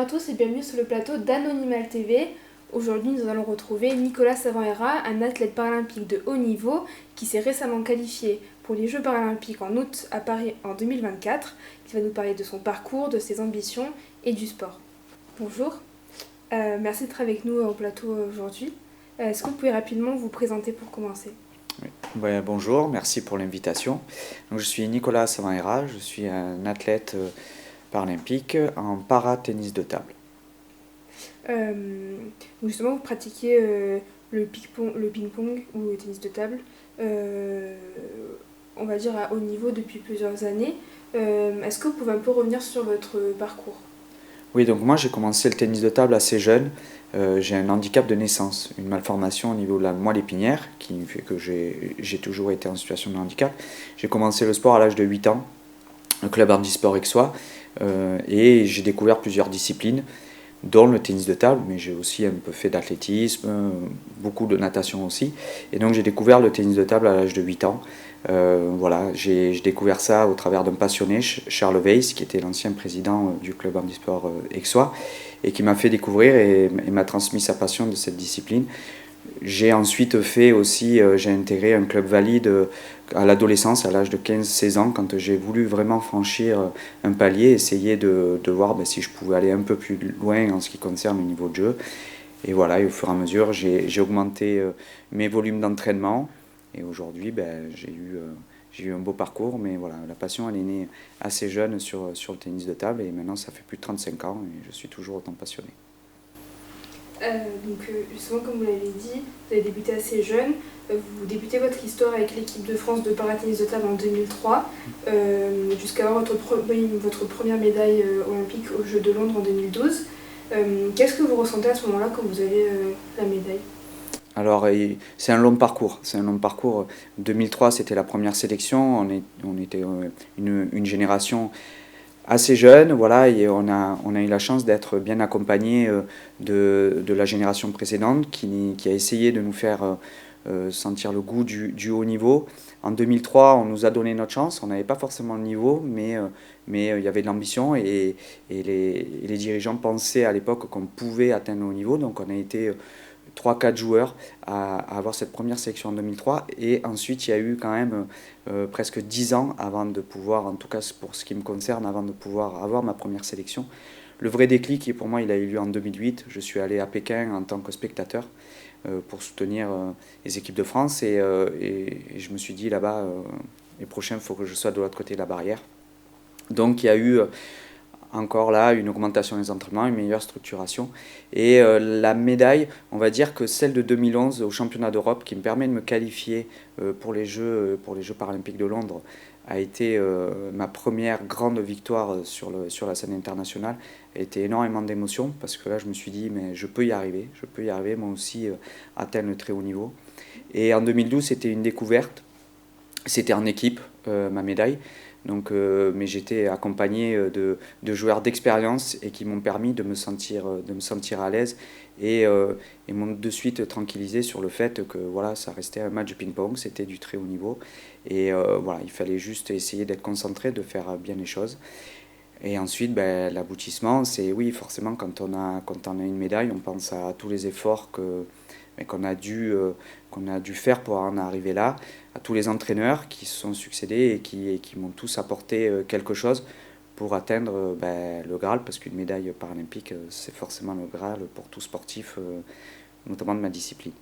à tous et bienvenue sur le plateau d'Anonymal TV. Aujourd'hui, nous allons retrouver Nicolas Savant-Hérat, un athlète paralympique de haut niveau qui s'est récemment qualifié pour les Jeux paralympiques en août à Paris en 2024. Il va nous parler de son parcours, de ses ambitions et du sport. Bonjour, merci d'être avec nous au plateau aujourd'hui. Est-ce que vous pouvez rapidement vous présenter pour commencer ? Oui. Bonjour, merci pour l'invitation. Donc, je suis Nicolas Savant-Hérat, je suis un athlète paralympique en para-tennis de table. Justement, vous pratiquez le ping-pong ou le tennis de table, on va dire à haut niveau depuis plusieurs années. Est-ce que vous pouvez un peu revenir sur votre parcours ? Oui, donc moi j'ai commencé le tennis de table assez jeune. J'ai un handicap de naissance, une malformation au niveau de la moelle épinière qui fait que j'ai toujours été en situation de handicap. J'ai commencé le sport à l'âge de 8 ans, le club handisport aixois, et j'ai découvert plusieurs disciplines, dont le tennis de table, mais j'ai aussi un peu fait d'athlétisme, beaucoup de natation aussi. Et donc j'ai découvert le tennis de table à l'âge de 8 ans. Voilà, j'ai découvert ça au travers d'un passionné, Charles Weiss, qui était l'ancien président du club handisport aixois, et qui m'a fait découvrir et m'a transmis sa passion de cette discipline. J'ai ensuite fait aussi, j'ai intégré un club valide à l'adolescence, à l'âge de 15-16 ans, quand j'ai voulu vraiment franchir un palier, essayer de voir si je pouvais aller un peu plus loin en ce qui concerne le niveau de jeu. Et voilà, et au fur et à mesure, j'ai augmenté mes volumes d'entraînement. Et aujourd'hui, j'ai eu un beau parcours, mais voilà, la passion, elle est née assez jeune sur le tennis de table. Et maintenant, ça fait plus de 35 ans et je suis toujours autant passionné. Justement, comme vous l'avez dit, vous avez débuté assez jeune. Vous débutez votre histoire avec l'équipe de France de paratennis de table en 2003, jusqu'à avoir votre première médaille olympique aux Jeux de Londres en 2012. Qu'est-ce que vous ressentez à ce moment-là quand vous avez la médaille ? Alors, c'est un long parcours. 2003, c'était la première sélection. On était une génération assez jeune, voilà, et on a eu la chance d'être bien accompagné de la génération précédente qui a essayé de nous faire sentir le goût du haut niveau. En 2003, on nous a donné notre chance. On n'avait pas forcément le niveau, mais il y avait de l'ambition et les dirigeants pensaient à l'époque qu'on pouvait atteindre le haut niveau. Donc on a été 3-4 joueurs à avoir cette première sélection en 2003, et ensuite il y a eu quand même presque 10 ans avant de pouvoir, en tout cas pour ce qui me concerne, avant de pouvoir avoir ma première sélection. Le vrai déclic, pour moi, il a eu lieu en 2008. Je suis allé à Pékin en tant que spectateur pour soutenir les équipes de France, et je me suis dit là-bas, les prochains, il faut que je sois de l'autre côté de la barrière. Donc il y a eu encore là une augmentation des entraînements, une meilleure structuration. Et la médaille, on va dire que celle de 2011 au championnat d'Europe, qui me permet de me qualifier pour les Jeux paralympiques de Londres, a été ma première grande victoire sur la scène internationale. A été énormément d'émotions, parce que là je me suis dit mais je peux y arriver moi aussi, atteindre le très haut niveau. Et en 2012, c'était une découverte, c'était en équipe, ma médaille. Donc, mais j'étais accompagné de joueurs d'expérience et qui m'ont permis de me sentir à l'aise, et m'ont de suite tranquillisé sur le fait que voilà, ça restait un match de ping-pong, c'était du très haut niveau, et voilà, il fallait juste essayer d'être concentré, de faire bien les choses. Et ensuite, l'aboutissement, c'est oui, forcément, quand on a une médaille, on pense à tous les efforts qu'on a dû faire pour en arriver là, à tous les entraîneurs qui se sont succédés et qui m'ont tous apporté quelque chose pour atteindre le Graal, parce qu'une médaille paralympique, c'est forcément le Graal pour tout sportif, notamment de ma discipline.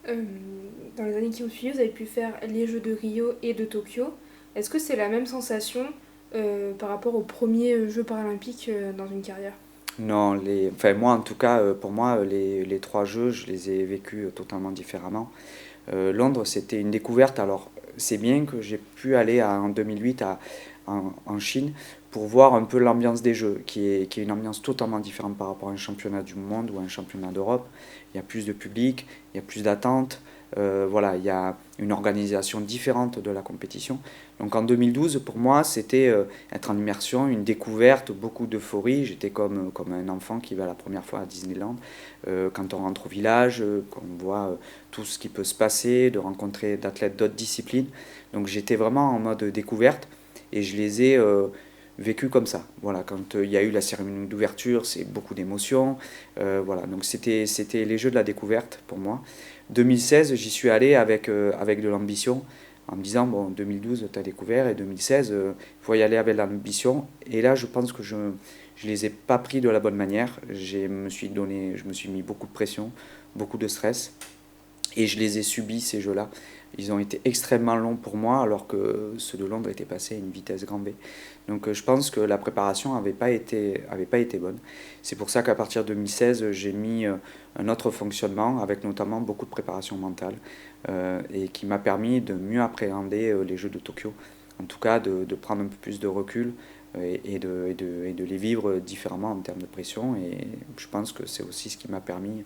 Dans les années qui ont suivi, vous avez pu faire les Jeux de Rio et de Tokyo. Est-ce que c'est la même sensation par rapport aux premiers Jeux paralympiques dans une carrière ? Non, moi en tout cas, pour moi, les 3 Jeux, je les ai vécus totalement différemment. Londres, c'était une découverte. Alors, c'est bien que j'ai pu aller en 2008 en Chine pour voir un peu l'ambiance des Jeux, qui est une ambiance totalement différente par rapport à un championnat du monde ou à un championnat d'Europe. Il y a plus de public, il y a plus d'attentes. Voilà, il y a une organisation différente de la compétition. Donc en 2012, pour moi, c'était être en immersion, une découverte, beaucoup d'euphorie. J'étais comme un enfant qui va la première fois à Disneyland. Quand on rentre au village, qu'on voit tout ce qui peut se passer, de rencontrer d'athlètes d'autres disciplines. Donc j'étais vraiment en mode découverte, et je les ai vécu comme ça. Voilà, quand il y a eu la cérémonie d'ouverture, c'est beaucoup d'émotions. Voilà, donc c'était les Jeux de la découverte pour moi. 2016, j'y suis allé avec de l'ambition, en me disant, bon, 2012, tu as découvert, et 2016, il faut y aller avec l'ambition. Et là, je pense que je ne les ai pas pris de la bonne manière. Je me suis mis beaucoup de pression, beaucoup de stress, et je les ai subis, ces Jeux-là. Ils ont été extrêmement longs pour moi, alors que ceux de Londres étaient passés à une vitesse grand V. Donc je pense que la préparation avait pas été bonne. C'est pour ça qu'à partir de 2016, j'ai mis un autre fonctionnement, avec notamment beaucoup de préparation mentale, et qui m'a permis de mieux appréhender les Jeux de Tokyo. En tout cas, de prendre un peu plus de recul et de les vivre différemment en termes de pression. Et je pense que c'est aussi ce qui m'a permis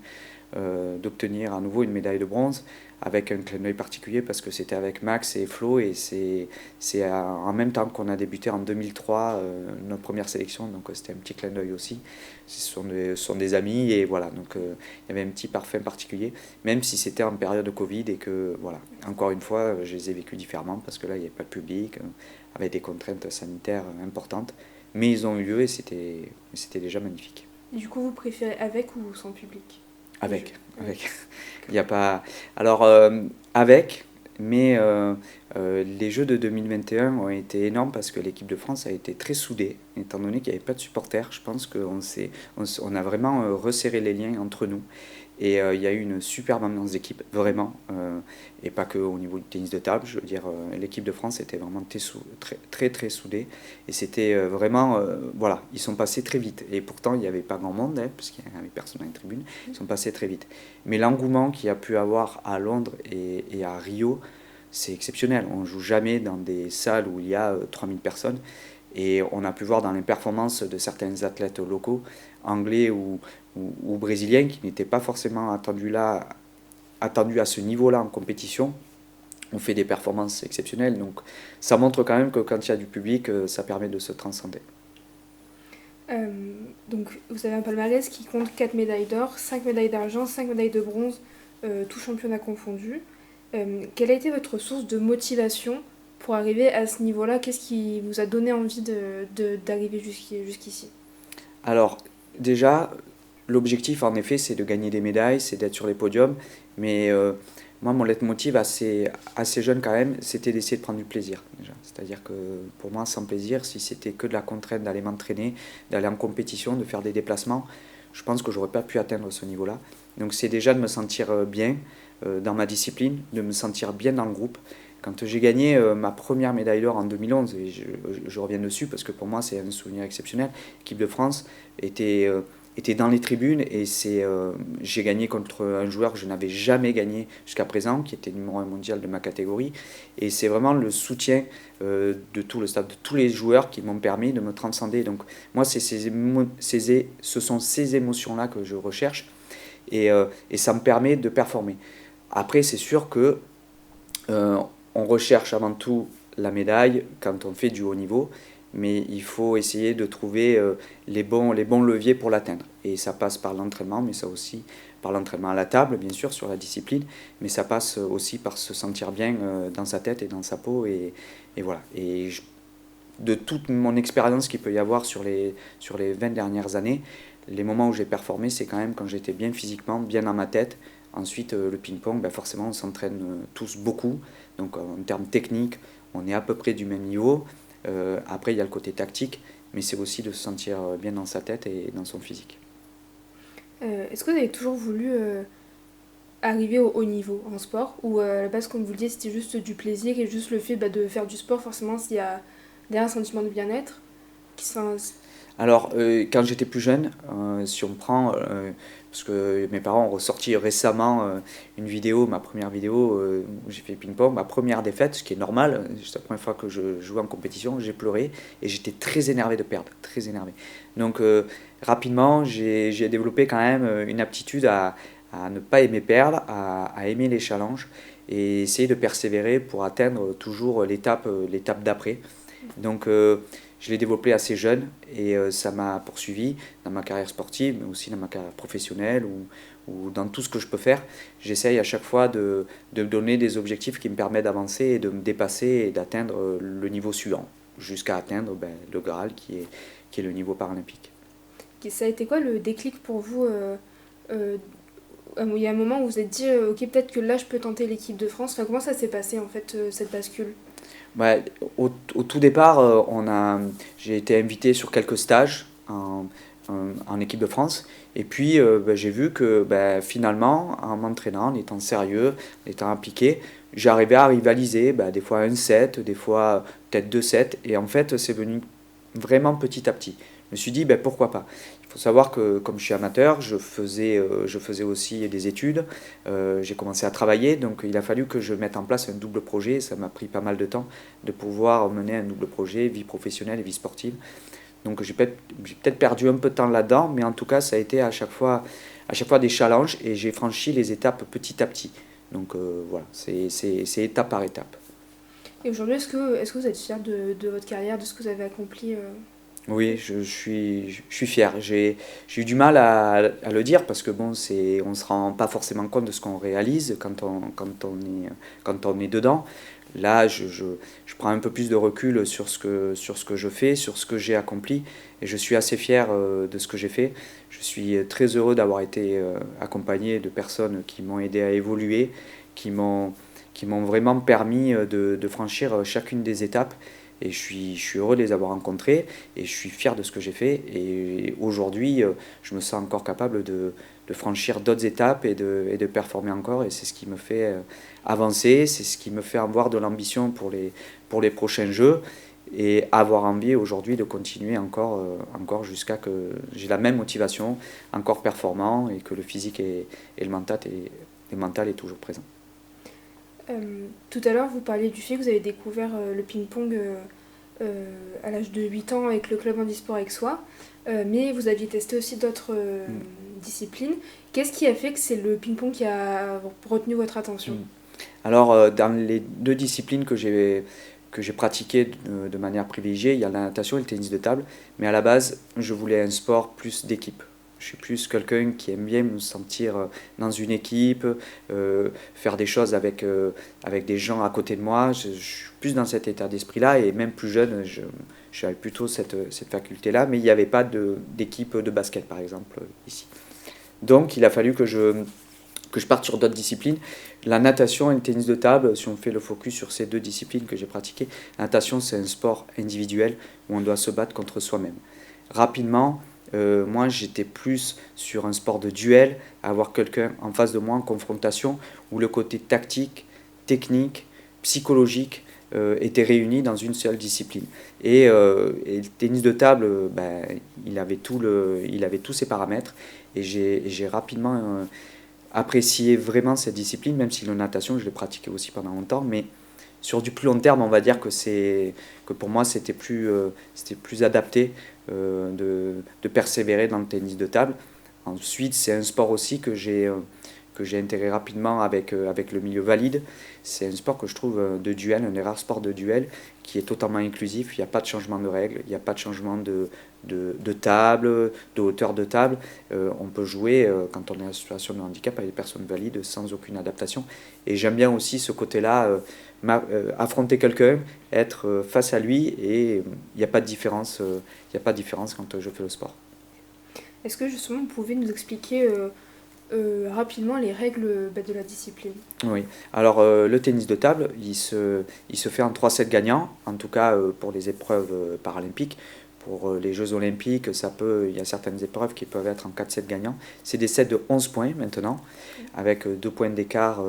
d'obtenir à nouveau une médaille de bronze, avec un clin d'œil particulier parce que c'était avec Max et Flo, et c'est en même temps qu'on a débuté en 2003 notre première sélection, donc c'était un petit clin d'œil aussi. Ce sont des amis, et voilà, donc il y avait un petit parfum particulier, même si c'était en période de Covid, et que voilà, encore une fois, je les ai vécus différemment parce que là il n'y avait pas de public, avec des contraintes sanitaires importantes, mais ils ont eu lieu, et c'était déjà magnifique. Et du coup, vous préférez avec ou sans public? Avec, Les Jeux. avec. Il n'y a pas. Alors, avec, mais les Jeux de 2021 ont été énormes parce que l'équipe de France a été très soudée, étant donné qu'il n'y avait pas de supporters. Je pense on a vraiment resserré les liens entre nous. Et il y a eu une superbe ambiance d'équipe, vraiment, et pas que au niveau du tennis de table. Je veux dire, l'équipe de France était vraiment très, très soudée, et c'était vraiment, voilà, ils sont passés très vite. Et pourtant, il n'y avait pas grand monde, hein, parce qu'il n'y avait personne dans les tribunes. Ils sont passés très vite. Mais l'engouement qu'il y a pu avoir à Londres et à Rio, c'est exceptionnel. On ne joue jamais dans des salles où il y a 3000 personnes. Et on a pu voir dans les performances de certains athlètes locaux, anglais ou brésiliens, qui n'étaient pas forcément attendus à ce niveau-là en compétition, on fait des performances exceptionnelles. Donc ça montre quand même que quand il y a du public, ça permet de se transcender. Euh, donc, vous avez un palmarès qui compte 4 médailles d'or, 5 médailles d'argent, 5 médailles de bronze, tout championnat confondu. Quelle a été votre source de motivation pour arriver à ce niveau-là? Qu'est-ce qui vous a donné envie d'arriver jusqu'ici? Alors déjà, l'objectif en effet, c'est de gagner des médailles, c'est d'être sur les podiums, mais moi, mon leitmotiv assez jeune quand même, c'était d'essayer de prendre du plaisir déjà. C'est-à-dire que pour moi, sans plaisir, si c'était que de la contrainte d'aller m'entraîner, d'aller en compétition, de faire des déplacements, je pense que j'aurais pas pu atteindre ce niveau-là. Donc c'est déjà de me sentir bien dans ma discipline, de me sentir bien dans le groupe. Quand j'ai gagné ma première médaille d'or en 2011, et je reviens dessus parce que pour moi c'est un souvenir exceptionnel, l'équipe de France était dans les tribunes, et j'ai gagné contre un joueur que je n'avais jamais gagné jusqu'à présent, qui était numéro 1 mondial de ma catégorie. Et c'est vraiment le soutien de tout le staff, de tous les joueurs, qui m'ont permis de me transcender. Donc moi, ce sont ces émotions-là que je recherche, et ça me permet de performer. Après, c'est sûr que on recherche avant tout la médaille quand on fait du haut niveau, mais il faut essayer de trouver les bons leviers pour l'atteindre. Et ça passe par l'entraînement, mais ça aussi par l'entraînement à la table, bien sûr, sur la discipline, mais ça passe aussi par se sentir bien dans sa tête et dans sa peau. Et voilà. De toute mon expérience qu'il peut y avoir sur les 20 dernières années, les moments où j'ai performé, c'est quand même quand j'étais bien physiquement, bien dans ma tête. Ensuite, le ping-pong, ben forcément, on s'entraîne tous beaucoup. Donc, en termes techniques, on est à peu près du même niveau. Après, il y a le côté tactique, mais c'est aussi de se sentir bien dans sa tête et dans son physique. Est-ce que vous avez toujours voulu arriver au haut niveau en sport? Ou à la base, comme vous le disiez, c'était juste du plaisir et juste le fait de faire du sport, forcément, s'il y a derrière un sentiment de bien-être qui s'in- Alors, quand j'étais plus jeune, si on prend, parce que mes parents ont ressorti récemment une vidéo, ma première vidéo où j'ai fait ping-pong, ma première défaite, ce qui est normal, c'est la première fois que je jouais en compétition, j'ai pleuré, et j'étais très énervé de perdre, très énervé. Donc, rapidement, j'ai développé quand même une aptitude à ne pas aimer perdre, à aimer les challenges, et essayer de persévérer pour atteindre toujours l'étape d'après. Donc, je l'ai développé assez jeune, et ça m'a poursuivi dans ma carrière sportive, mais aussi dans ma carrière professionnelle, ou dans tout ce que je peux faire. J'essaye à chaque fois de me donner des objectifs qui me permettent d'avancer et de me dépasser et d'atteindre le niveau suivant. jusqu'à atteindre le Graal qui est le niveau paralympique. Ça a été quoi le déclic pour vous il y a un moment où vous vous êtes dit, ok, peut-être que là, je peux tenter l'équipe de France. Enfin, comment ça s'est passé, en fait, cette bascule? Ouais, au tout départ, j'ai été invité sur quelques stages en équipe de France. Et puis, j'ai vu que finalement, en m'entraînant, en étant sérieux, en étant appliqué, j'arrivais à rivaliser, des fois un set, des fois peut-être deux sets. Et en fait, c'est venu vraiment petit à petit. Je me suis dit, pourquoi pas. Il faut savoir que comme je suis amateur, je faisais aussi des études, j'ai commencé à travailler, donc il a fallu que je mette en place un double projet, ça m'a pris pas mal de temps de pouvoir mener un double projet, vie professionnelle et vie sportive. Donc j'ai peut-être perdu un peu de temps là-dedans, mais en tout cas ça a été à chaque fois des challenges et j'ai franchi les étapes petit à petit. Donc voilà, c'est étape par étape. Et aujourd'hui, est-ce que vous êtes fier de votre carrière, de ce que vous avez accompli Oui, je suis fier. J'ai eu du mal à le dire parce que bon, on ne se rend pas forcément compte de ce qu'on réalise quand on est dedans. Là, je prends un peu plus de recul sur ce que je fais, sur ce que j'ai accompli et je suis assez fier de ce que j'ai fait. Je suis très heureux d'avoir été accompagné de personnes qui m'ont aidé à évoluer, qui m'ont vraiment permis de franchir chacune des étapes. Et je suis heureux de les avoir rencontrés et je suis fier de ce que j'ai fait. Et aujourd'hui, je me sens encore capable de franchir d'autres étapes et de performer encore. Et c'est ce qui me fait avancer, c'est ce qui me fait avoir de l'ambition pour les prochains Jeux et avoir envie aujourd'hui de continuer encore jusqu'à que j'ai la même motivation, encore performant et que le physique et le mental est toujours présent. Tout à l'heure, vous parliez du fait que vous avez découvert le ping-pong à l'âge de 8 ans avec le club handisport Aixois, mais vous aviez testé aussi d'autres disciplines. Qu'est-ce qui a fait que c'est le ping-pong qui a retenu votre attention? Alors, dans les deux disciplines que j'ai pratiquées de manière privilégiée, il y a la natation et le tennis de table, mais à la base, je voulais un sport plus d'équipe. Je suis plus quelqu'un qui aime bien me sentir dans une équipe, faire des choses avec des gens à côté de moi. Je suis plus dans cet état d'esprit-là et même plus jeune, j'avais plutôt cette faculté-là, mais il n'y avait pas d'équipe de basket par exemple ici. Donc il a fallu que je parte sur d'autres disciplines. La natation et le tennis de table, si on fait le focus sur ces deux disciplines que j'ai pratiquées, la natation c'est un sport individuel où on doit se battre contre soi-même. Rapidement, moi j'étais plus sur un sport de duel, avoir quelqu'un en face de moi en confrontation, où le côté tactique, technique, psychologique était réuni dans une seule discipline. Et le tennis de table, il avait tous ses paramètres, et j'ai rapidement apprécié vraiment cette discipline, même si la natation je l'ai pratiquée aussi pendant longtemps, mais sur du plus long terme, on va dire que pour moi c'était plus adapté de persévérer dans le tennis de table. Ensuite, c'est un sport aussi que j'ai intégré rapidement avec le milieu valide. C'est un sport que je trouve de duel, un des rares sports de duel qui est totalement inclusif. Il n'y a pas de changement de règles, il n'y a pas de changement de table, de hauteur de table. On peut jouer quand on est en situation de handicap avec des personnes valides sans aucune adaptation. Et j'aime bien aussi ce côté-là, affronter quelqu'un, être face à lui, et il n'y a pas de différence. Il n'y a pas de différence quand je fais le sport. Est-ce que justement vous pouvez nous expliquer rapidement les règles de la discipline? Oui, alors le tennis de table, il se fait en 3 sets gagnants, en tout cas pour les épreuves paralympiques. Pour les Jeux olympiques, il y a certaines épreuves qui peuvent être en 4 sets gagnants. C'est des sets de 11 points maintenant, avec 2 points d'écart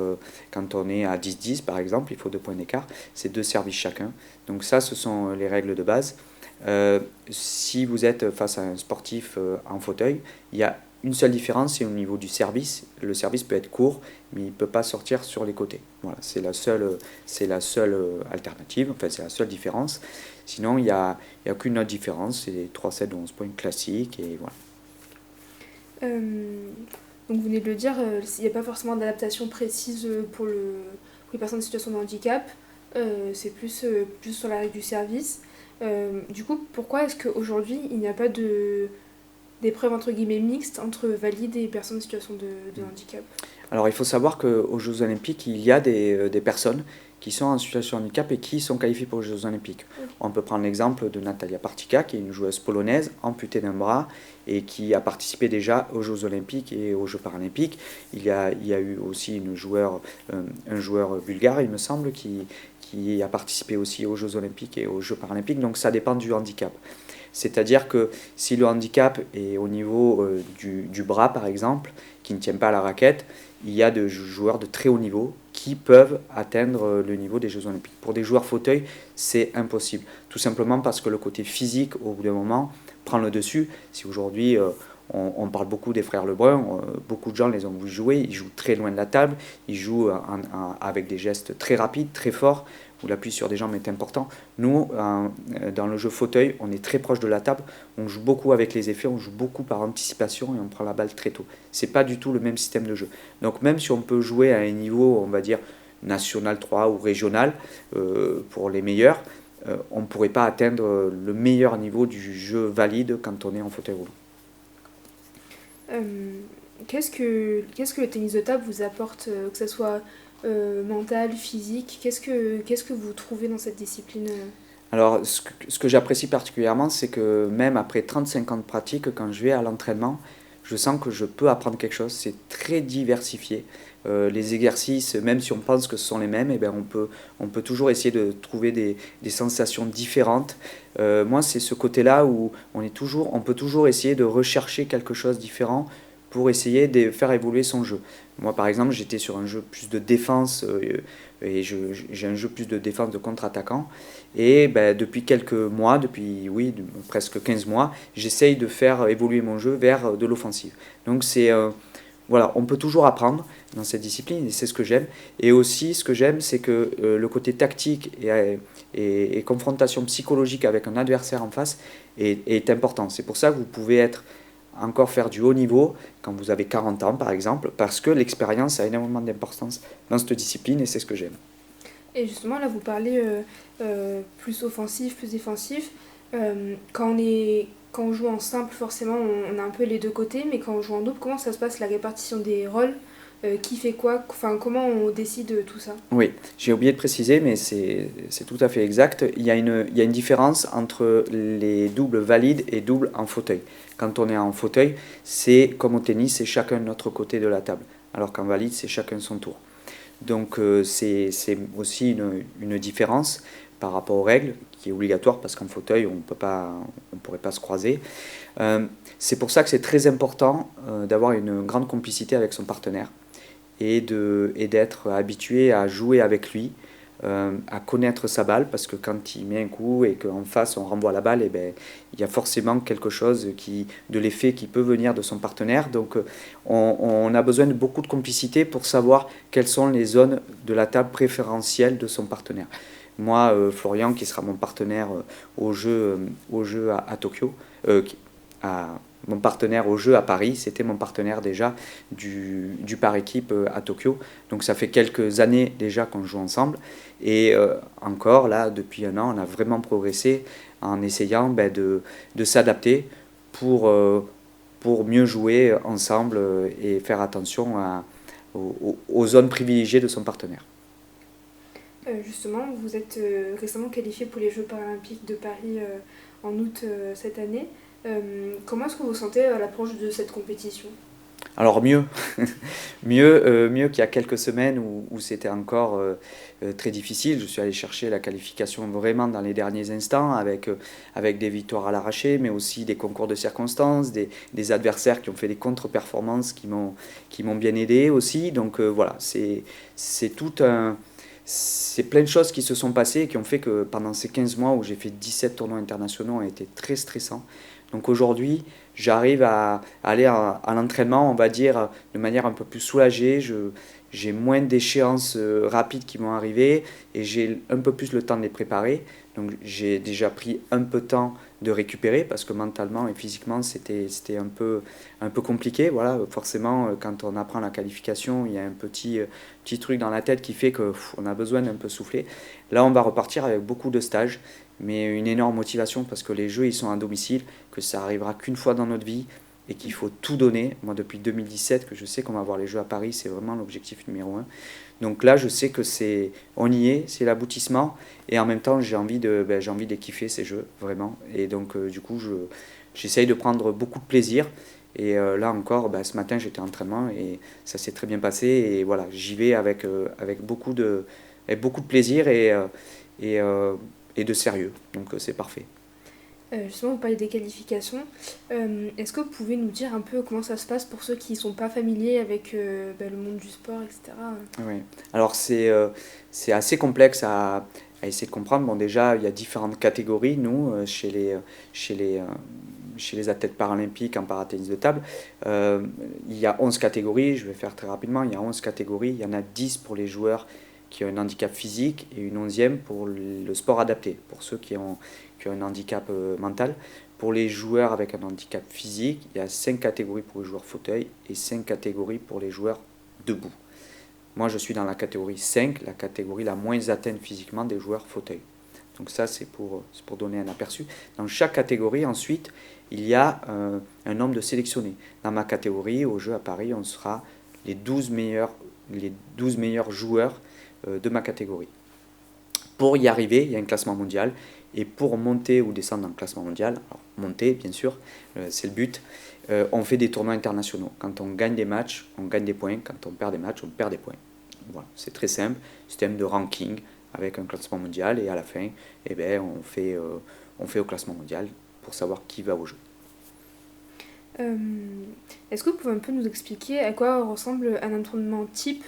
quand on est à 10-10 par exemple, il faut 2 points d'écart. C'est 2 services chacun. Donc ça, ce sont les règles de base. Si vous êtes face à un sportif en fauteuil, il y a une seule différence, c'est au niveau du service. Le service peut être court, mais il ne peut pas sortir sur les côtés. Voilà, c'est la seule alternative, enfin c'est la seule différence. Sinon, il n'y a aucune autre différence, c'est les 3 sets de 11 points classiques, et voilà. Donc vous venez de le dire, il n'y a pas forcément d'adaptation précise pour les personnes en situation de handicap, c'est plus sur la règle du service. Du coup, pourquoi est-ce qu'aujourd'hui il n'y a pas d'épreuves entre guillemets mixtes entre valides et personnes en situation de handicap? Alors il faut savoir qu'aux Jeux Olympiques, il y a des personnes qui sont en situation de handicap et qui sont qualifiées pour les Jeux Olympiques. Oui. On peut prendre l'exemple de Natalia Partika, qui est une joueuse polonaise amputée d'un bras et qui a participé déjà aux Jeux Olympiques et aux Jeux Paralympiques. Il y a eu aussi un joueur bulgare, il me semble, qui a participé aussi aux Jeux Olympiques et aux Jeux Paralympiques. Donc ça dépend du handicap. C'est-à-dire que si le handicap est au niveau du bras, par exemple, qui ne tient pas à la raquette, il y a des joueurs de très haut niveau qui peuvent atteindre le niveau des Jeux Olympiques. Pour des joueurs fauteuils, c'est impossible. Tout simplement parce que le côté physique, au bout d'un moment, prend le dessus. Si aujourd'hui, on parle beaucoup des frères Lebrun, beaucoup de gens les ont vu jouer, ils jouent très loin de la table, ils jouent avec des gestes très rapides, très forts, où l'appui sur des jambes est important. Nous, dans le jeu fauteuil, on est très proche de la table, on joue beaucoup avec les effets, on joue beaucoup par anticipation et on prend la balle très tôt. C'est pas du tout le même système de jeu. Donc même si on peut jouer à un niveau, on va dire, national 3 ou régional, pour les meilleurs, on ne pourrait pas atteindre le meilleur niveau du jeu valide quand on est en fauteuil roulant. Qu'est-ce que le tennis de table vous apporte, que ce soit mental, physique? Qu'est-ce que vous trouvez dans cette discipline? Alors, ce que j'apprécie particulièrement, c'est que même après 35 ans de pratique, quand je vais à l'entraînement, je sens que je peux apprendre quelque chose. C'est très diversifié. Les exercices, même si on pense que ce sont les mêmes, eh bien on peut toujours essayer de trouver des sensations différentes. Moi, c'est ce côté-là où on peut toujours essayer de rechercher quelque chose de différent pour essayer de faire évoluer son jeu. Moi, par exemple, j'étais sur un jeu plus de défense et j'ai un jeu plus de défense de contre-attaquant. Et ben, depuis quelques mois, presque 15 mois, j'essaye de faire évoluer mon jeu vers de l'offensive. Donc voilà, on peut toujours apprendre dans cette discipline et c'est ce que j'aime. Et aussi, ce que j'aime, c'est que le côté tactique et confrontation psychologique avec un adversaire en face est important. C'est pour ça que vous pouvez encore faire du haut niveau quand vous avez 40 ans, par exemple, parce que l'expérience a énormément d'importance dans cette discipline et c'est ce que j'aime. Et justement, là, vous parlez plus offensif, plus défensif. Quand on joue en simple, forcément, on a un peu les deux côtés, mais quand on joue en double, comment ça se passe, la répartition des rôles? Qui fait quoi? Enfin, comment on décide tout ça? Oui, j'ai oublié de préciser, mais c'est tout à fait exact. Il y a une différence entre les doubles valides et doubles en fauteuil. Quand on est en fauteuil, c'est comme au tennis, c'est chacun de notre côté de la table, alors qu'en valide, c'est chacun son tour. Donc c'est aussi une différence par rapport aux règles qui est obligatoire parce qu'en fauteuil on ne pourrait pas se croiser. C'est pour ça que c'est très important d'avoir une grande complicité avec son partenaire et d'être habitué à jouer avec lui, à connaître sa balle parce que quand il met un coup et qu'en face on renvoie la balle, ben, il y a forcément quelque chose de l'effet qui peut venir de son partenaire. Donc on a besoin de beaucoup de complicité pour savoir quelles sont les zones de la table préférentielle de son partenaire. Moi, Florian, qui sera mon partenaire au jeu à Tokyo, mon partenaire au jeu à Paris, c'était mon partenaire déjà du par équipe à Tokyo. Donc ça fait quelques années déjà qu'on joue ensemble. Et encore là, depuis un an, on a vraiment progressé en essayant de s'adapter pour mieux jouer ensemble et faire attention aux zones privilégiées de son partenaire. Justement, vous êtes récemment qualifié pour les Jeux paralympiques de Paris en août cette année. Comment est-ce que vous sentez à l'approche de cette compétition? Alors mieux, mieux qu'il y a quelques semaines où c'était encore très difficile. Je suis allé chercher la qualification vraiment dans les derniers instants avec des victoires à l'arraché, mais aussi des concours de circonstances, des adversaires qui ont fait des contre-performances qui m'ont bien aidé aussi. Donc voilà, c'est plein de choses qui se sont passées et qui ont fait que pendant ces 15 mois où j'ai fait 17 tournois internationaux ont été très stressants. Donc aujourd'hui, j'arrive à aller à l'entraînement, on va dire, de manière un peu plus soulagée. J'ai moins d'échéances rapides qui vont arriver et j'ai un peu plus le temps de les préparer. Donc j'ai déjà pris un peu de temps de récupérer parce que mentalement et physiquement c'était un peu compliqué. Voilà, forcément, quand on apprend la qualification, il y a un petit truc dans la tête qui fait qu'on a besoin d'un peu souffler. Là, on va repartir avec beaucoup de stages, mais une énorme motivation parce que les jeux ils sont à domicile, que ça arrivera qu'une fois dans notre vie et qu'il faut tout donner. Moi, depuis 2017, que je sais qu'on va avoir les Jeux à Paris, c'est vraiment l'objectif numéro un. Donc là, je sais que on y est, c'est l'aboutissement, et en même temps, j'ai envie de les kiffer, ces Jeux, vraiment. Et donc, du coup, j'essaye de prendre beaucoup de plaisir. Et là encore, ce matin, j'étais en entraînement et ça s'est très bien passé. Et voilà, j'y vais avec beaucoup de plaisir et, euh, et de sérieux. Donc c'est parfait. Justement, vous parlez des qualifications. Est-ce que vous pouvez nous dire un peu comment ça se passe pour ceux qui ne sont pas familiers avec le monde du sport, etc. Oui. Alors c'est assez complexe à essayer de comprendre. Bon, déjà, il y a différentes catégories, nous, chez les athlètes paralympiques en paratennis de table. Il y a 11 catégories, je vais faire très rapidement. Il y a 11 catégories, il y en a 10 pour les joueurs qui ont un handicap physique et une 11e pour le sport adapté, pour ceux qui ont un handicap mental. Pour les joueurs avec un handicap physique, il y a 5 catégories pour les joueurs fauteuil et 5 catégories pour les joueurs debout. Moi, je suis dans la catégorie 5, la catégorie la moins atteinte physiquement des joueurs fauteuil. Donc ça, c'est pour donner un aperçu. Dans chaque catégorie, ensuite, il y a un nombre de sélectionnés. Dans ma catégorie, au Jeu à Paris, on sera les 12 meilleurs joueurs de ma catégorie. Pour y arriver, il y a un classement mondial. Et pour monter ou descendre dans le classement mondial, alors monter bien sûr, c'est le but, on fait des tournois internationaux. Quand on gagne des matchs, on gagne des points. Quand on perd des matchs, on perd des points. Voilà, c'est très simple, système de ranking avec un classement mondial. Et à la fin, on fait au classement mondial pour savoir qui va au jeu. Est-ce que vous pouvez un peu nous expliquer à quoi ressemble un entraînement type,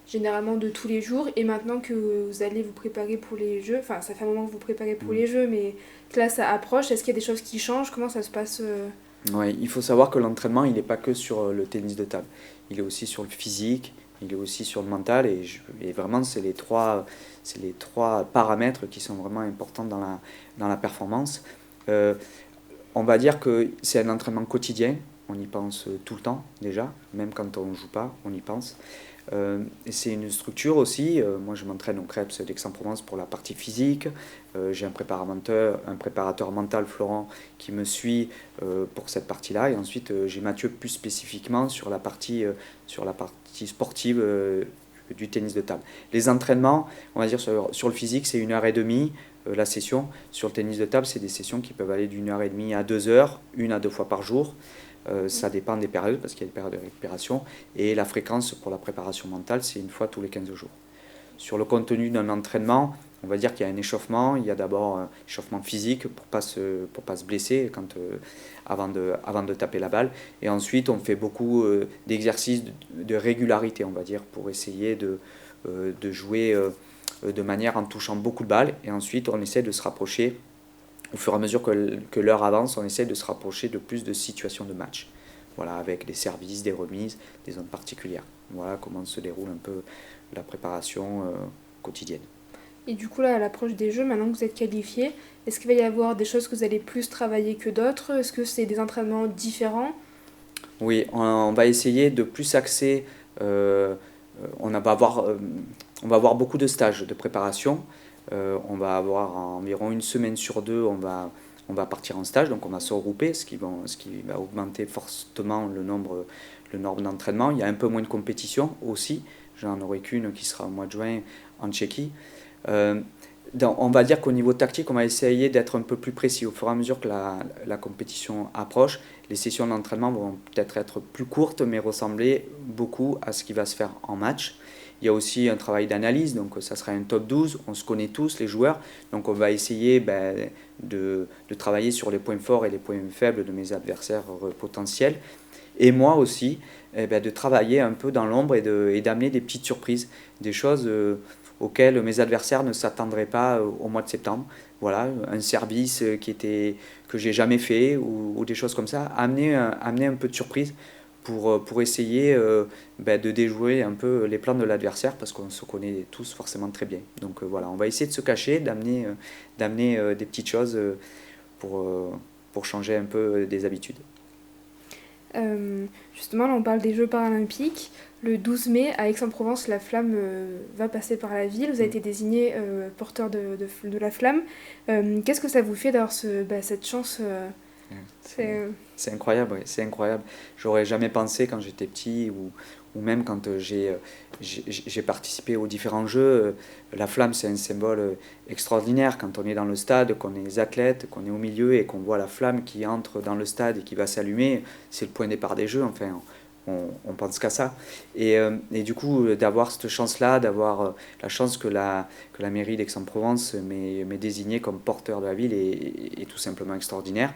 généralement de tous les jours, et maintenant que vous allez vous préparer pour les Jeux, enfin ça fait un moment que vous préparez pour les Jeux, mais que là ça approche, est-ce qu'il y a des choses qui changent? Comment ça se passe Ouais, il faut savoir que l'entraînement, il n'est pas que sur le tennis de table. Il est aussi sur le physique, il est aussi sur le mental, et vraiment, c'est les trois paramètres qui sont vraiment importants dans la performance. On va dire que c'est un entraînement quotidien, on y pense tout le temps déjà, même quand on ne joue pas, on y pense. Et c'est une structure aussi. Moi, je m'entraîne au CREPS d'Aix-en-Provence pour la partie physique. J'ai un préparateur mental, Florent, qui me suit pour cette partie-là. Et ensuite, j'ai Mathieu plus spécifiquement sur la partie sportive du tennis de table. Les entraînements, on va dire sur le physique, c'est 1h30 la session. Sur le tennis de table, c'est des sessions qui peuvent aller d'1h30 à 2h, 1 à 2 fois par jour. Ça dépend des périodes, parce qu'il y a des périodes de récupération. Et la fréquence pour la préparation mentale, c'est 1 fois tous les 15 jours. Sur le contenu d'un entraînement, on va dire qu'il y a un échauffement. Il y a d'abord un échauffement physique pour pas se blesser avant de taper la balle. Et ensuite, on fait beaucoup d'exercices de régularité, on va dire, pour essayer de jouer de manière en touchant beaucoup de balles. Et ensuite, on essaie de se rapprocher. Au fur et à mesure que l'heure avance, on essaie de se rapprocher de plus de situations de match. Voilà, avec des services, des remises, des zones particulières. Voilà comment se déroule un peu la préparation quotidienne. Et du coup, là, à l'approche des Jeux, maintenant que vous êtes qualifié, est-ce qu'il va y avoir des choses que vous allez plus travailler que d'autres? Est-ce que c'est des entraînements différents? Oui, on va essayer de plus axer. On va avoir beaucoup de stages de préparation. On va avoir environ 1 semaine sur 2, on va partir en stage, donc on va se regrouper, ce qui va augmenter fortement le nombre d'entraînements. Il y a un peu moins de compétition aussi, j'en aurai qu'une qui sera au mois de juin en Tchéquie. On va dire qu'au niveau tactique, on va essayer d'être un peu plus précis. Au fur et à mesure que la compétition approche, les sessions d'entraînement vont peut-être être plus courtes, mais ressembler beaucoup à ce qui va se faire en match. Il y a aussi un travail d'analyse, donc ça sera un top 12, on se connaît tous les joueurs, donc on va essayer de travailler sur les points forts et les points faibles de mes adversaires potentiels. Et moi aussi, de travailler un peu dans l'ombre et d'amener des petites surprises, des choses auxquelles mes adversaires ne s'attendraient pas au mois de septembre. Voilà, un service que j'ai jamais fait ou des choses comme ça, amener un peu de surprise pour essayer de déjouer un peu les plans de l'adversaire parce qu'on se connaît tous forcément très bien. Donc voilà, on va essayer de se cacher, d'amener des petites choses pour changer un peu des habitudes. Justement, là on parle des Jeux paralympiques. Le 12 mai, à Aix-en-Provence, la flamme va passer par la ville. Vous avez été désigné porteur de la flamme. Qu'est-ce que ça vous fait d'avoir cette chance C'est... C'est incroyable, ouais, c'est incroyable. J'aurais jamais pensé quand j'étais petit ou même quand j'ai participé aux différents jeux. La flamme, c'est un symbole extraordinaire. Quand on est dans le stade, qu'on est les athlètes, qu'on est au milieu et qu'on voit la flamme qui entre dans le stade et qui va s'allumer, c'est le point de départ des jeux. Enfin, on pense qu'à ça. Et du coup, d'avoir cette chance-là, d'avoir la chance que la mairie d'Aix-en-Provence m'ait désigné comme porteur de la ville est tout simplement extraordinaire.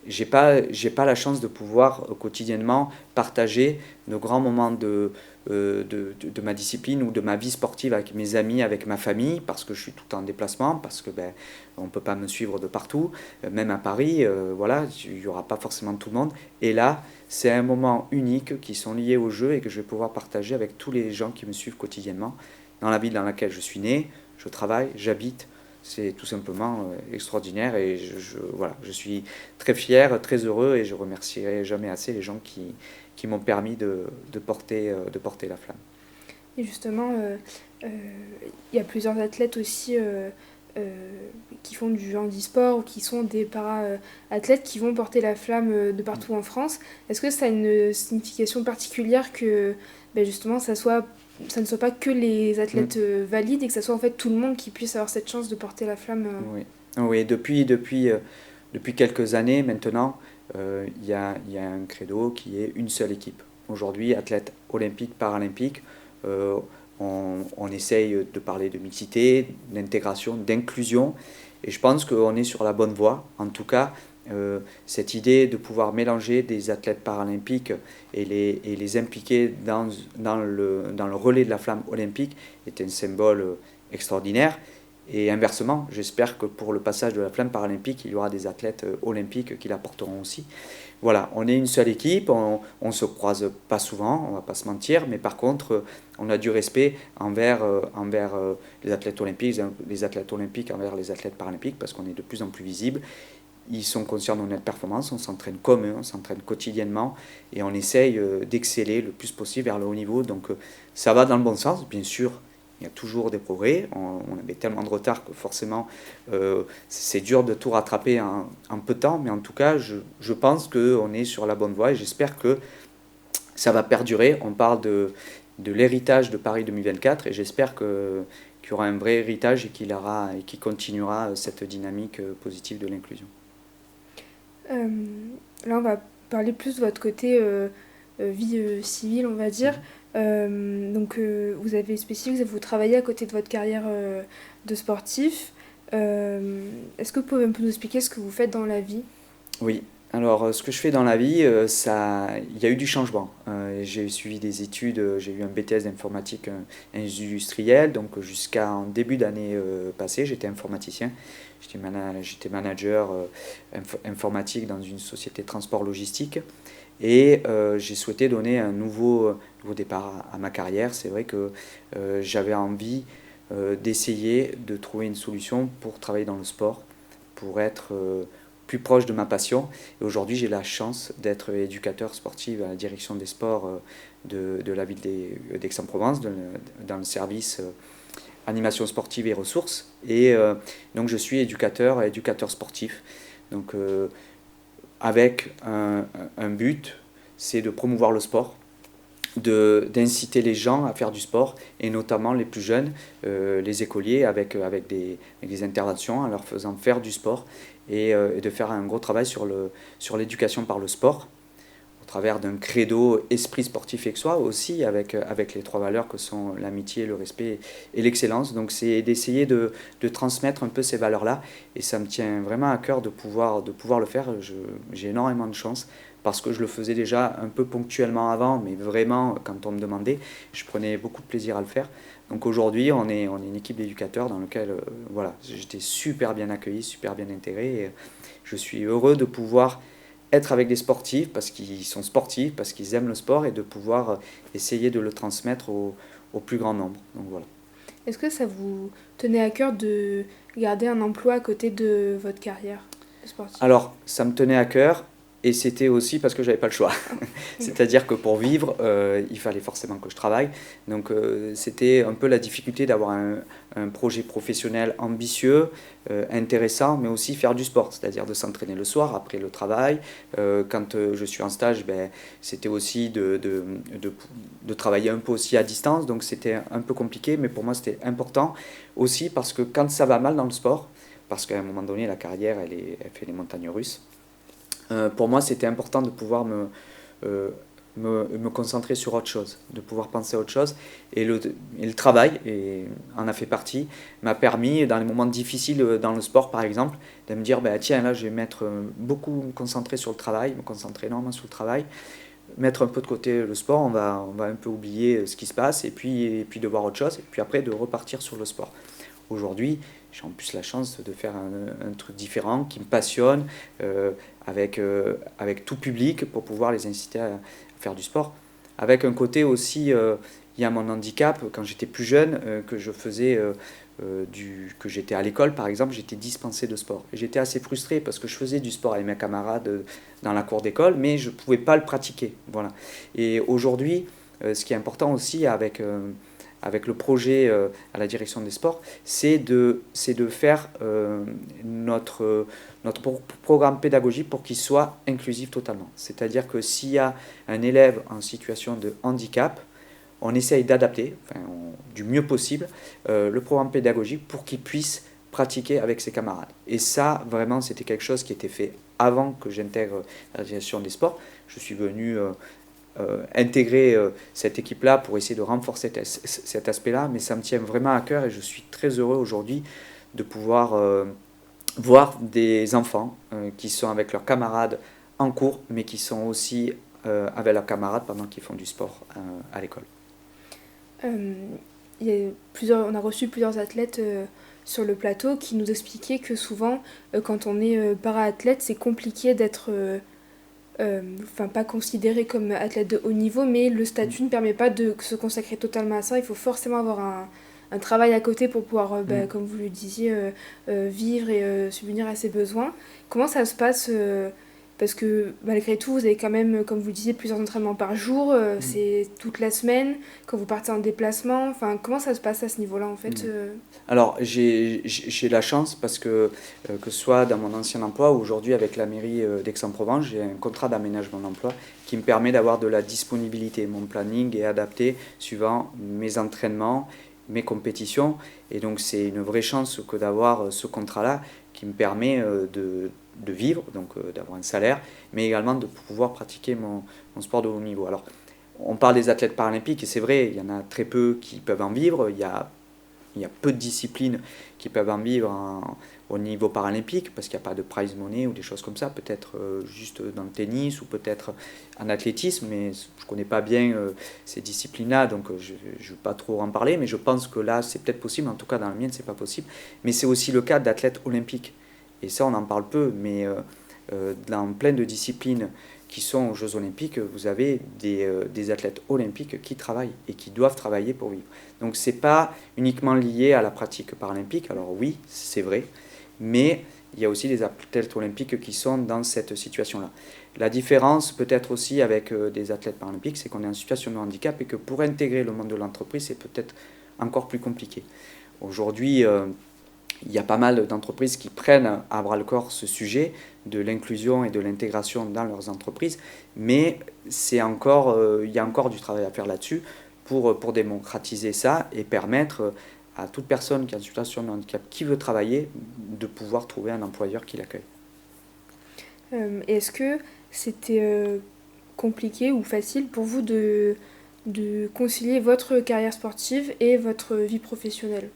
J'ai pas la chance de pouvoir quotidiennement partager de grands moments de ma discipline ou de ma vie sportive avec mes amis, avec ma famille, parce que je suis tout en déplacement, parce que ben, on ne peut pas me suivre de partout, même à Paris, voilà, il n'y aura pas forcément tout le monde. Et là, c'est un moment unique qui sont liés au jeu et que je vais pouvoir partager avec tous les gens qui me suivent quotidiennement dans la ville dans laquelle je suis né, je travaille, j'habite. C'est tout simplement extraordinaire et voilà, je suis très fier, très heureux et je remercierai jamais assez les gens qui m'ont permis de porter la flamme. Et justement, il y a plusieurs athlètes aussi qui font du handisport ou qui sont des para-athlètes qui vont porter la flamme de partout en France. Est-ce que ça a une signification particulière que ben justement ça ne soit pas que les athlètes valides et que ça soit en fait tout le monde qui puisse avoir cette chance de porter la flamme Oui, oui depuis quelques années maintenant, il y a un credo qui est une seule équipe. Aujourd'hui, athlète olympique, paralympique, euh, on essaye de parler de mixité, d'intégration, d'inclusion, et je pense qu'on est sur la bonne voie. En tout cas, cette idée de pouvoir mélanger des athlètes paralympiques et les impliquer dans le relais de la flamme olympique est un symbole extraordinaire. Et inversement, j'espère que pour le passage de la flamme paralympique, il y aura des athlètes olympiques qui la porteront aussi. Voilà, on est une seule équipe, on ne se croise pas souvent, on ne va pas se mentir, mais par contre, on a du respect envers les athlètes olympiques envers les athlètes paralympiques, parce qu'on est de plus en plus visible. Ils sont conscients de notre performance, on s'entraîne comme eux, on s'entraîne quotidiennement et on essaye d'exceller le plus possible vers le haut niveau. Donc ça va dans le bon sens, bien sûr. Il y a toujours des progrès. On avait tellement de retard que forcément, c'est dur de tout rattraper en peu de temps. Mais en tout cas, je pense qu'on est sur la bonne voie et j'espère que ça va perdurer. On parle de l'héritage de Paris 2024 et j'espère qu'il y aura un vrai héritage et qu'il continuera cette dynamique positive de l'inclusion. Euh, Là, on va parler plus de votre côté vie civile, on va dire. Donc, vous avez spécifié que vous travaillez à côté de votre carrière de sportif. Est-ce que vous pouvez un peu nous expliquer ce que vous faites dans la vie? Oui, alors ce que je fais dans la vie, il y a eu du changement. J'ai suivi des études, j'ai eu un BTS d'informatique industrielle, donc jusqu'en début d'année passée, j'étais informaticien. J'étais manager informatique dans une société de transport logistique et j'ai souhaité donner un nouveau départ à ma carrière. C'est vrai que j'avais envie d'essayer de trouver une solution pour travailler dans le sport, pour être plus proche de ma passion. Et aujourd'hui, j'ai la chance d'être éducateur sportif à la direction des sports de la ville d'Aix-en-Provence, dans le service animation sportive et ressources. Et donc, je suis éducateur sportif. Donc, avec un but, c'est de promouvoir le sport, d'inciter les gens à faire du sport, et notamment les plus jeunes, les écoliers, avec des interventions, en leur faisant faire du sport, et de faire un gros travail sur l'éducation par le sport, au travers d'un credo esprit sportif aixois aussi, avec les trois valeurs que sont l'amitié, le respect et l'excellence. Donc c'est d'essayer de transmettre un peu ces valeurs-là, et ça me tient vraiment à cœur de pouvoir le faire. J'ai énormément de chance, parce que je le faisais déjà un peu ponctuellement avant, mais vraiment, quand on me demandait, je prenais beaucoup de plaisir à le faire. Donc aujourd'hui, on est une équipe d'éducateurs dans laquelle voilà, j'étais super bien accueilli, super bien intégré. Et je suis heureux de pouvoir être avec des sportifs, parce qu'ils sont sportifs, parce qu'ils aiment le sport, et de pouvoir essayer de le transmettre au plus grand nombre. Donc voilà. Est-ce que ça vous tenait à cœur de garder un emploi à côté de votre carrière de sportif? Alors, ça me tenait à cœur. et c'était aussi parce que j'avais pas le choix. C'est-à-dire que pour vivre, il fallait forcément que je travaille. Donc c'était un peu la difficulté d'avoir un projet professionnel ambitieux, intéressant, mais aussi faire du sport, c'est-à-dire de s'entraîner le soir après le travail. Quand je suis en stage, ben, c'était aussi de travailler un peu aussi à distance, donc c'était un peu compliqué, mais pour moi c'était important aussi parce que quand ça va mal dans le sport, parce qu'à un moment donné la carrière elle fait les montagnes russes, pour moi, c'était important de pouvoir me concentrer sur autre chose, de pouvoir penser à autre chose. Et le travail, et en a fait partie, m'a permis, dans les moments difficiles dans le sport par exemple, de me dire, bah, tiens, là, je vais beaucoup me concentrer sur le travail, me concentrer énormément sur le travail, mettre un peu de côté le sport, on va un peu oublier ce qui se passe, et puis de voir autre chose, et puis après de repartir sur le sport. Aujourd'hui, j'ai en plus la chance de faire un truc différent qui me passionne, avec tout public pour pouvoir les inciter à faire du sport. Avec un côté aussi, il y a mon handicap, quand j'étais plus jeune, que je faisais que j'étais à l'école par exemple, j'étais dispensé de sport. Et j'étais assez frustré parce que je faisais du sport avec mes camarades dans la cour d'école, mais je ne pouvais pas le pratiquer. Voilà. Et aujourd'hui, ce qui est important aussi avec le projet à la direction des sports, c'est de faire notre programme pédagogique pour qu'il soit inclusif totalement. C'est-à-dire que s'il y a un élève en situation de handicap, on essaye d'adapter, du mieux possible, le programme pédagogique pour qu'il puisse pratiquer avec ses camarades. Et ça, vraiment, c'était quelque chose qui était fait avant que j'intègre la direction des sports. Je suis venu intégrer cette équipe-là pour essayer de renforcer cet aspect-là, mais ça me tient vraiment à cœur et je suis très heureux aujourd'hui de pouvoir voir des enfants qui sont avec leurs camarades en cours, mais qui sont aussi avec leurs camarades pendant qu'ils font du sport à l'école. On a reçu plusieurs athlètes sur le plateau qui nous expliquaient que souvent, quand on est para-athlète, c'est compliqué d'être... pas considéré comme athlète de haut niveau, mais le statut ne permet pas de se consacrer totalement à ça. Il faut forcément avoir un travail à côté pour pouvoir, comme vous le disiez, vivre et subvenir à ses besoins. Comment ça se passe parce que malgré tout, vous avez quand même, comme vous le disiez, plusieurs entraînements par jour, c'est toute la semaine, quand vous partez en déplacement, enfin, comment ça se passe à ce niveau-là en fait Alors j'ai la chance parce que ce soit dans mon ancien emploi ou aujourd'hui avec la mairie d'Aix-en-Provence, j'ai un contrat d'aménagement d'emploi qui me permet d'avoir de la disponibilité. Mon planning est adapté suivant mes entraînements, mes compétitions, et donc c'est une vraie chance que d'avoir ce contrat-là qui me permet de vivre, donc d'avoir un salaire, mais également de pouvoir pratiquer mon sport de haut niveau. Alors, on parle des athlètes paralympiques, et c'est vrai, il y en a très peu qui peuvent en vivre, il y a peu de disciplines qui peuvent en vivre au niveau paralympique, parce qu'il n'y a pas de prize money ou des choses comme ça, peut-être juste dans le tennis ou peut-être en athlétisme, mais je ne connais pas bien ces disciplines-là, donc je ne veux pas trop en parler, mais je pense que là, c'est peut-être possible, en tout cas dans la mienne, ce n'est pas possible. Mais c'est aussi le cas d'athlètes olympiques. Et ça, on en parle peu, mais dans plein de disciplines qui sont aux Jeux Olympiques, vous avez des athlètes olympiques qui travaillent et qui doivent travailler pour vivre. Donc ce n'est pas uniquement lié à la pratique paralympique, alors oui, c'est vrai, mais il y a aussi des athlètes olympiques qui sont dans cette situation-là. La différence peut-être aussi avec des athlètes paralympiques, c'est qu'on est en situation de handicap et que pour intégrer le monde de l'entreprise, c'est peut-être encore plus compliqué. Aujourd'hui, il y a pas mal d'entreprises qui prennent à bras-le-corps ce sujet de l'inclusion et de l'intégration dans leurs entreprises, mais il y a encore du travail à faire là-dessus pour démocratiser ça et permettre à toute personne qui est en situation de handicap qui veut travailler de pouvoir trouver un employeur qui l'accueille. Est-ce que c'était compliqué ou facile pour vous de concilier votre carrière sportive et votre vie professionnelle ?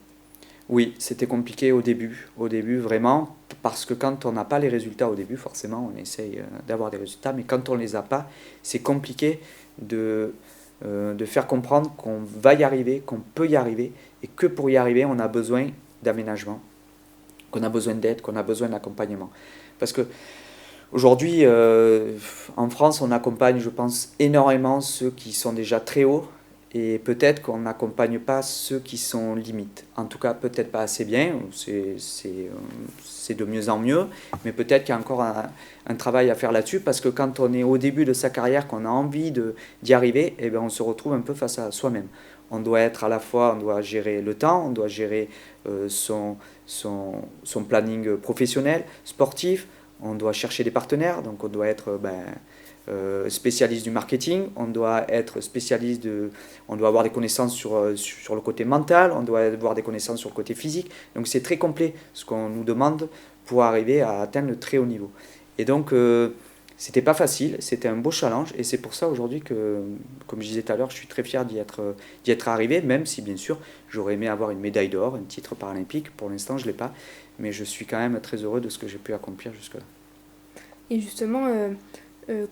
Oui, c'était compliqué au début vraiment, parce que quand on n'a pas les résultats au début, forcément on essaye d'avoir des résultats, mais quand on ne les a pas, c'est compliqué de faire comprendre qu'on va y arriver, qu'on peut y arriver, et que pour y arriver, on a besoin d'aménagement, qu'on a besoin d'aide, qu'on a besoin d'accompagnement. Parce que aujourd'hui, en France, on accompagne, je pense, énormément ceux qui sont déjà très hauts, et peut-être qu'on n'accompagne pas ceux qui sont limites. En tout cas, peut-être pas assez bien, c'est de mieux en mieux, mais peut-être qu'il y a encore un travail à faire là-dessus, parce que quand on est au début de sa carrière, qu'on a envie d'y arriver, eh bien, on se retrouve un peu face à soi-même. On doit être à la fois, on doit gérer le temps, on doit gérer son planning professionnel, sportif, on doit chercher des partenaires, donc on doit être spécialiste du marketing, on doit être spécialiste on doit avoir des connaissances sur le côté mental, on doit avoir des connaissances sur le côté physique. Donc c'est très complet ce qu'on nous demande pour arriver à atteindre le très haut niveau. Et donc c'était pas facile, c'était un beau challenge, et c'est pour ça aujourd'hui que, comme je disais tout à l'heure, je suis très fier d'y être arrivé, même si bien sûr j'aurais aimé avoir une médaille d'or, un titre paralympique. Pour l'instant je l'ai pas, mais je suis quand même très heureux de ce que j'ai pu accomplir jusque-là. Et justement,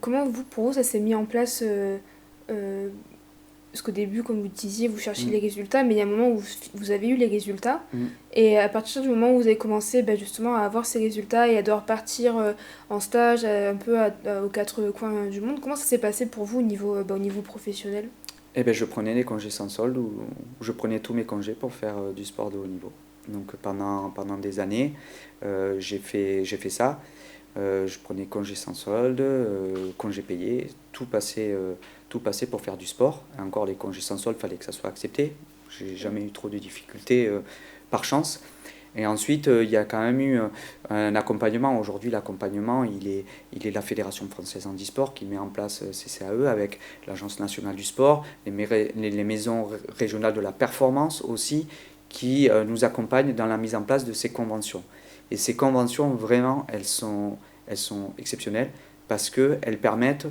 comment pour vous, ça s'est mis en place parce qu'au début, comme vous disiez, vous cherchiez les résultats, mais il y a un moment où vous avez eu les résultats. Et à partir du moment où vous avez commencé justement à avoir ces résultats et à devoir partir en stage un peu aux quatre coins du monde, comment ça s'est passé pour vous au niveau professionnel? Eh ben, je prenais les congés sans solde, ou je prenais tous mes congés pour faire du sport de haut niveau. Donc pendant des années, j'ai fait ça. Je prenais congé sans solde, congé payé, tout passait pour faire du sport. Et encore, les congés sans solde, il fallait que ça soit accepté. J'ai jamais eu trop de difficultés par chance. Et ensuite, il y a quand même eu un accompagnement. Aujourd'hui, l'accompagnement, il est la Fédération française handisport qui met en place CCAE avec l'Agence nationale du sport, les maisons régionales de la performance aussi, qui nous accompagnent dans la mise en place de ces conventions. Et ces conventions, vraiment, elles sont exceptionnelles parce qu'elles permettent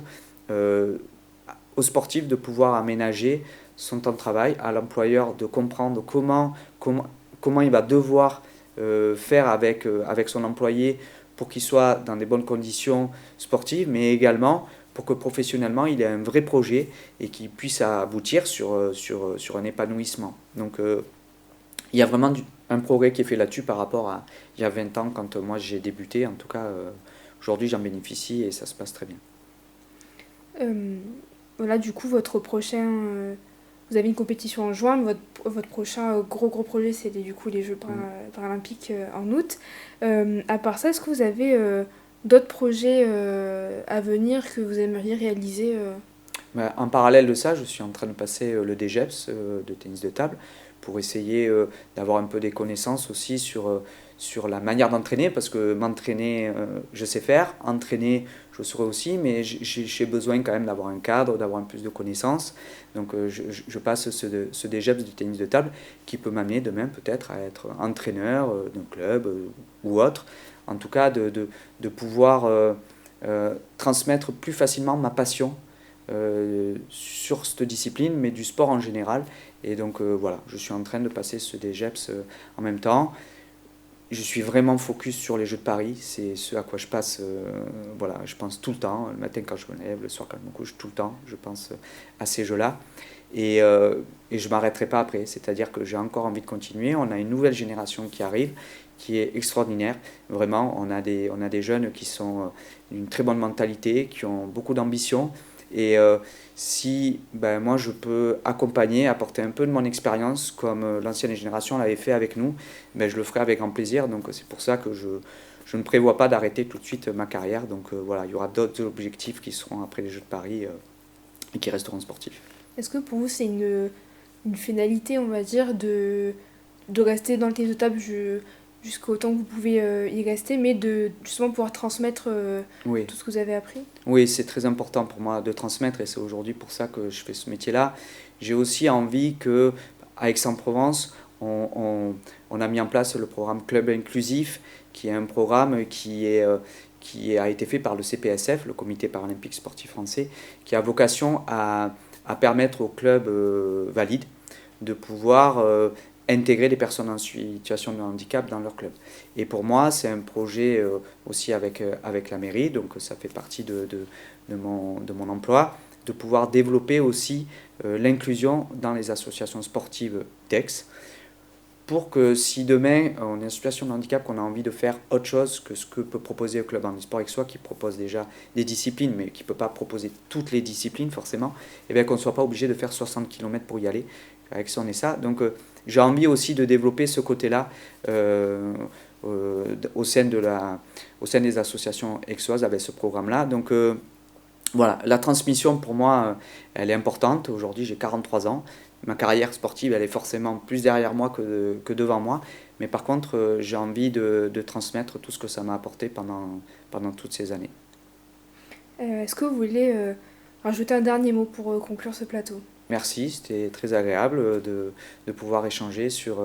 aux sportifs de pouvoir aménager son temps de travail, à l'employeur de comprendre comment il va devoir faire avec son employé pour qu'il soit dans des bonnes conditions sportives, mais également pour que professionnellement il ait un vrai projet et qu'il puisse aboutir sur un épanouissement. Donc il y a vraiment un progrès qui est fait là-dessus par rapport à il y a 20 ans quand moi j'ai débuté. En tout cas, aujourd'hui j'en bénéficie et ça se passe très bien. Voilà, du coup, vous avez une compétition en juin, mais votre prochain gros projet, c'est du coup les Jeux paralympiques en août. À part ça, est-ce que vous avez d'autres projets à venir que vous aimeriez réaliser En parallèle de ça, je suis en train de passer le DGEPS de tennis de table pour essayer d'avoir un peu des connaissances aussi sur la manière d'entraîner, parce que m'entraîner, je sais faire, entraîner, je saurais aussi, mais j'ai besoin quand même d'avoir un cadre, d'avoir un plus de connaissances. Donc je passe ce DGEPS du tennis de table qui peut m'amener demain peut-être à être entraîneur d'un club ou autre. En tout cas, de pouvoir transmettre plus facilement ma passion sur cette discipline, mais du sport en général. Et donc voilà, je suis en train de passer ce DGEPS en même temps. Je suis vraiment focus sur les Jeux de Paris, c'est ce à quoi je passe, voilà, je pense tout le temps, le matin quand je me lève, le soir quand je me couche, tout le temps, je pense à ces Jeux-là. Et je ne m'arrêterai pas après, c'est-à-dire que j'ai encore envie de continuer. On a une nouvelle génération qui arrive, qui est extraordinaire. Vraiment, on a des jeunes qui sont d'une très bonne mentalité, qui ont beaucoup d'ambition. Et si moi je peux accompagner, apporter un peu de mon expérience comme l'ancienne génération l'avait fait avec nous, je le ferai avec grand plaisir. Donc c'est pour ça que je ne prévois pas d'arrêter tout de suite ma carrière. Donc voilà, il y aura d'autres objectifs qui seront après les Jeux de Paris et qui resteront sportifs. Est-ce que pour vous c'est une finalité, on va dire, de rester dans le tennis de table jusqu'au temps que vous pouvez y rester, mais de justement pouvoir transmettre Oui. tout ce que vous avez appris? Oui, c'est très important pour moi de transmettre, et c'est aujourd'hui pour ça que je fais ce métier-là. J'ai aussi envie qu'à Aix-en-Provence, on a mis en place le programme Club Inclusif, qui est un programme qui a été fait par le CPSF, le Comité paralympique sportif français, qui a vocation à permettre aux clubs valides de pouvoir intégrer des personnes en situation de handicap dans leur club. Et pour moi, c'est un projet aussi avec la mairie, donc ça fait partie de mon emploi, de pouvoir développer aussi l'inclusion dans les associations sportives d'Aix. pour que si demain on est en situation de handicap, qu'on a envie de faire autre chose que ce que peut proposer le club handisport Aixois, qui propose déjà des disciplines, mais qui ne peut pas proposer toutes les disciplines forcément, et bien qu'on ne soit pas obligé de faire 60 km pour y aller. Avec ça, on est ça. Donc j'ai envie aussi de développer ce côté-là au sein des associations aixoises avec ce programme-là. Donc voilà, la transmission pour moi, elle est importante. Aujourd'hui, j'ai 43 ans. Ma carrière sportive, elle est forcément plus derrière moi que devant moi. Mais par contre, j'ai envie de transmettre tout ce que ça m'a apporté pendant toutes ces années. Est-ce que vous voulez rajouter un dernier mot pour conclure ce plateau? Merci, c'était très agréable de pouvoir échanger sur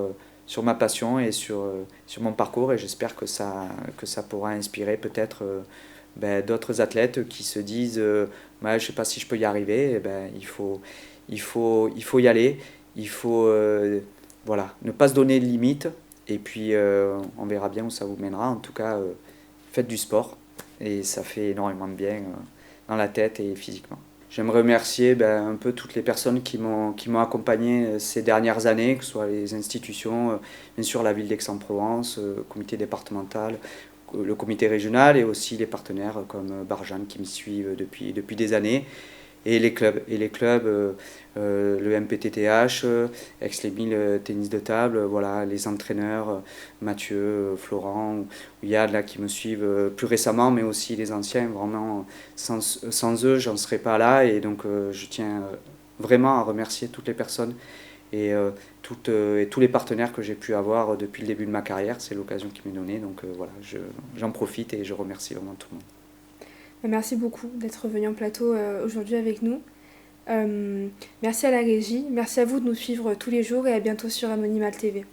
ma passion et sur mon parcours. Et j'espère que ça pourra inspirer peut-être d'autres athlètes qui se disent je ne sais pas si je peux y arriver. Il faut y aller, il faut voilà, ne pas se donner de limites et puis on verra bien où ça vous mènera. En tout cas, faites du sport et ça fait énormément de bien dans la tête et physiquement. J'aimerais remercier un peu toutes les personnes qui m'ont accompagné ces dernières années, que ce soit les institutions, bien sûr la ville d'Aix-en-Provence, le comité départemental, le comité régional et aussi les partenaires comme Barjane qui me suivent depuis des années. Et les clubs, le MPTTH, Aix-les-Milles tennis de table, voilà, les entraîneurs, Mathieu, Florent, Yad là, qui me suivent plus récemment, mais aussi les anciens, vraiment, sans eux, j'en serais pas là. Et donc, je tiens vraiment à remercier toutes les personnes et tous les partenaires que j'ai pu avoir depuis le début de ma carrière. C'est l'occasion qui m'est donnée, donc voilà, j'en profite et je remercie vraiment tout le monde. Merci beaucoup d'être venu en plateau aujourd'hui avec nous. Merci à la régie, merci à vous de nous suivre tous les jours et à bientôt sur Anonymal TV.